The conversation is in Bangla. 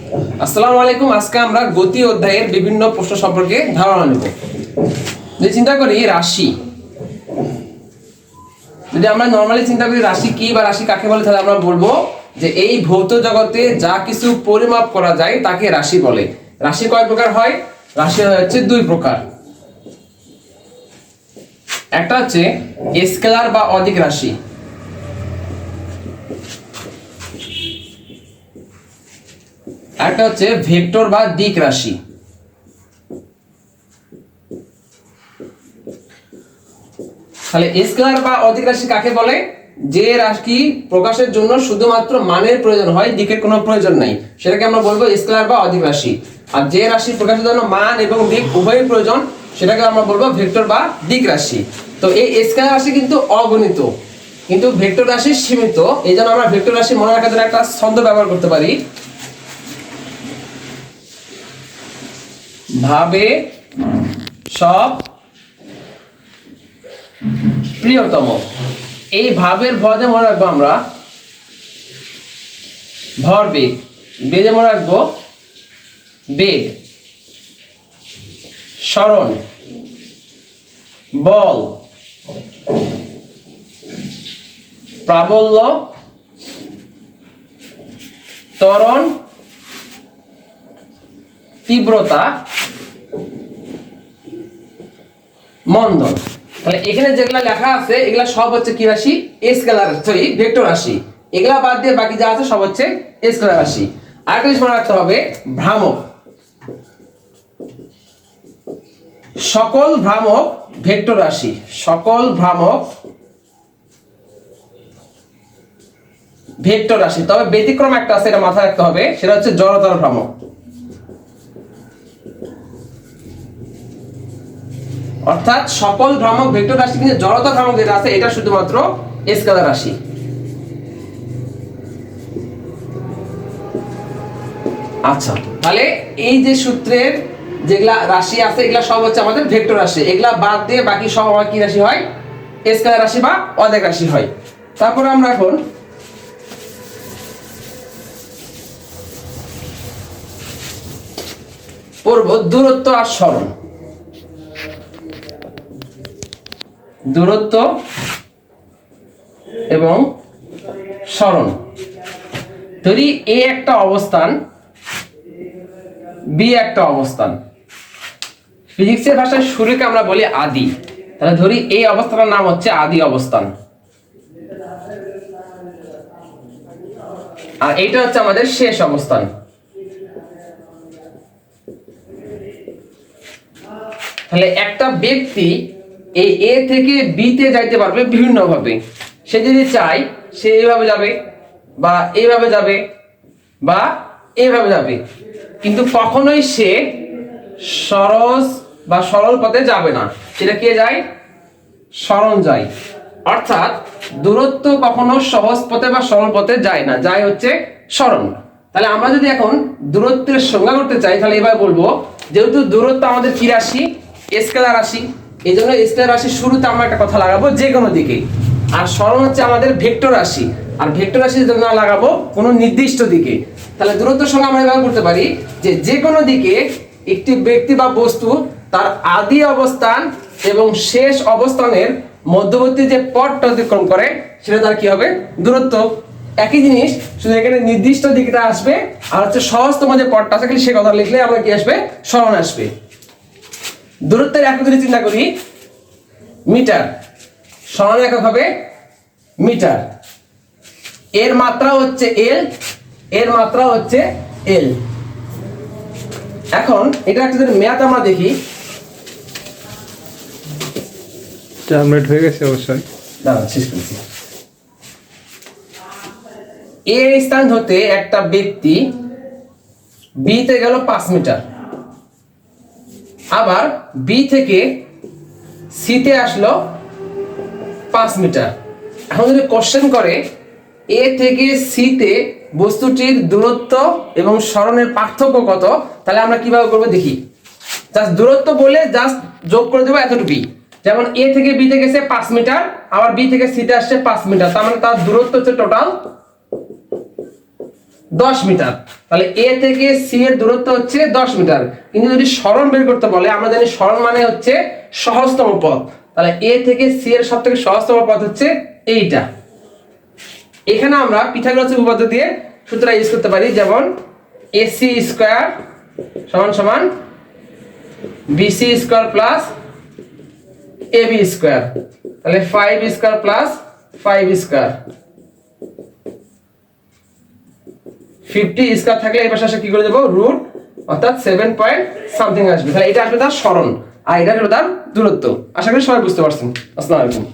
আসসালামু আলাইকুম। আজকে আমরা গতি অধ্যায়ের বিভিন্ন প্রশ্ন সম্পর্কে ধারণা নেব। যদি চিন্তা করি রাশি, যদি আমরা নরমালি চিন্তা করি রাশি কি বা রাশি কাকে বলে, তাহলে আমরা বলবো যে এই ভৌত জগতে যা কিছু পরিমাপ করা যায় তাকে রাশি বলে। রাশি কয় প্রকার হয়? রাশি হচ্ছে দুই প্রকার। একটা হচ্ছে স্কেলার বা অদিক রাশি, একটা হচ্ছে ভেক্টর বা দিক রাশি। তাহলে স্কেলার বা অদিক রাশি কাকে বলে? যে রাশি প্রকাশের জন্য শুধুমাত্র মানের প্রয়োজন হয়, দিকের কোনো প্রয়োজন নাই, সেটাকে আমরা বলবো স্কেলার বা অদিক রাশি। আর যে রাশি প্রকাশের জন্য মান এবং দিক উভয়ই প্রয়োজন, সেটাকে আমরা বলবো ভেক্টর বা দিক রাশি। তো এই স্কেলার রাশি কিন্তু অগণিত, কিন্তু ভেক্টর রাশি সীমিত। এই জন্য আমরা ভেক্টর রাশি মনে রাখার জন্য একটা ছন্দ ব্যবহার করতে পারি, ভাবে সব প্রিয়তম। এই ভাবের ভজে মনে রাখবো আমরা ভরবেগ, বেজে মনে রাখবো বেগ, সরণ, বল, প্রাবল্য, ত্বরণ, তীব্রতা, মন্দন। তাহলে এখানে যেগুলা লেখা আছে এগুলা সব হচ্ছে কি রাশি? স্কেলার, সরি ভেক্টর রাশি। এগুলা বাদ দিয়ে বাকি যা আছে সব হচ্ছে স্কেলার রাশি। আরেকটা জিনিস মনে রাখতে হবে, ভ্রামক। সকল ভ্রামক ভেক্টর রাশি, সকল ভ্রামক ভেক্টর রাশি। তবে ব্যতিক্রম একটা আছে, এটা মাথায় রাখতে হবে, সেটা হচ্ছে জড়তার ভ্রামক। অর্থাৎ সকল ভ্রামক ভেক্টর রাশি, কিন্তু জড়তা ভ্রামক যেটা আছে এটা শুধুমাত্র স্কেলার রাশি। আচ্ছা, তাহলে এই যে সূত্রের যেগুলা রাশি আছে এগুলা সব হচ্ছে আমাদের ভেক্টর রাশি। এগুলা বাদ দিয়ে বাকি সব আমার কি রাশি হয়? স্কেলার রাশি বা অদিক রাশি হয়। তারপরে আমরা এখন পড়ব দূরত্ব আর সরণ। দূরত্ব এবং সরণ। ধরি এ একটা অবস্থান, বি একটা অবস্থান। ফিজিক্সের ভাষায় শুরুকে আমরা বলি আদি। তাহলে ধরি এই অবস্থাটার নাম হচ্ছে আদি অবস্থান, আর এইটা হচ্ছে আমাদের শেষ অবস্থান। তাহলে একটা ব্যক্তি এই এ থেকে বি তে যাইতে পারবে বিভিন্ন ভাবে। সে যদি চায় সে এইভাবে যাবে, বা এইভাবে যাবে, বা এইভাবে যাবে, কিন্তু কখনোই সে সরস বা সরল পথে যাবে না। সেটা কে যায়? সরণ যায়। অর্থাৎ দূরত্ব কখনো সহজ পথে বা সরল পথে যায় না, যায় হচ্ছে সরণ। তাহলে আমরা যদি এখন দূরত্বের সংজ্ঞা করতে চাই, তাহলে এবার বলবো, যেহেতু দূরত্ব আমাদের কি রাশি? স্কেলার রাশি, এই জন্য স্কেলার রাশির শুরুতে আমরা একটা কথা লাগাবো যে কোনো দিকে। আর সরণ হচ্ছে আমাদের ভেক্টর রাশি, আর ভেক্টর রাশির জন্য লাগাবো কোনো নির্দিষ্ট দিকে। তাহলে দূরত্বের সঙ্গে আমরা এভাবে করতে পারি যে কোনো দিকে একটি ব্যক্তি বা বস্তু তার আদি অবস্থান এবং শেষ অবস্থানের মধ্যবর্তী যে পথটা অতিক্রম করে সেটা তার কি হবে? দূরত্ব। একই জিনিস, শুধু এখানে নির্দিষ্ট দিকটা আসবে, আর হচ্ছে সহজতম যে পথটা আছে সে কথা লিখলে আমরা কি আসবে? সরণ আসবে। দূরত্বের একক যদি চিন্তা করি মিটার, সরণ একক হবে মিটার। এর মাত্রা হচ্ছে এল, এর মাত্রা হচ্ছে এল। এখন এটা একটা যদি ম্যাথ আমরা দেখি, 4 মিনিট হয়ে গেছে অবশ্যই। দাঁড়ান শেষ করছি। এর স্থান হতে একটা ব্যক্তি বি তে গেল 5 মিটার, আবার বি থেকে সি তে আসলো 5 মিটার। এখন যদি কোশ্চেন করে এ থেকে সি তে বস্তুটির দূরত্ব এবং সরণের পার্থক্য কত, তাহলে আমরা কিভাবে করবো দেখি। জাস্ট দূরত্ব বলে জাস্ট যোগ করে দেবো এতটুকুই। যেমন এ থেকে বি তে গেছে 5 মিটার, আবার বি থেকে সি তে আসছে 5 মিটার, তার মানে তার দূরত্ব হচ্ছে টোটাল 10 মিটার। তাহলে এ থেকে সি এর দূরত্ব হচ্ছে 10 মিটার। কিন্তু যদি সরণ বের করতে বলে, আমরা জানি সরণ মানে হচ্ছে সহজতম পথ। তাহলে এ থেকে সি এর সবথেকে সহজতম পথ হচ্ছে এইটা। এখানে আমরা পিথাগোরাসের উপপাদ্য দিয়ে সূত্র ইউজ করতে পারি, যেমন এসি স্কয়ার সমান সমান BC square plus AB square. তাহলে 5 স্কয়ার প্লাস 5 স্কয়ার, 50 স্কয়ার থাকলে এই পাশে আসে কি করে দেব, রুট, অর্থাৎ 7 পয়েন্ট সামথিং আসবে। তাহলে এটা আসবে তার সরণ, আর এটা হলো তার দূরত্ব। আশা করি সবাই বুঝতে পারছেন। আসসালামু আলাইকুম।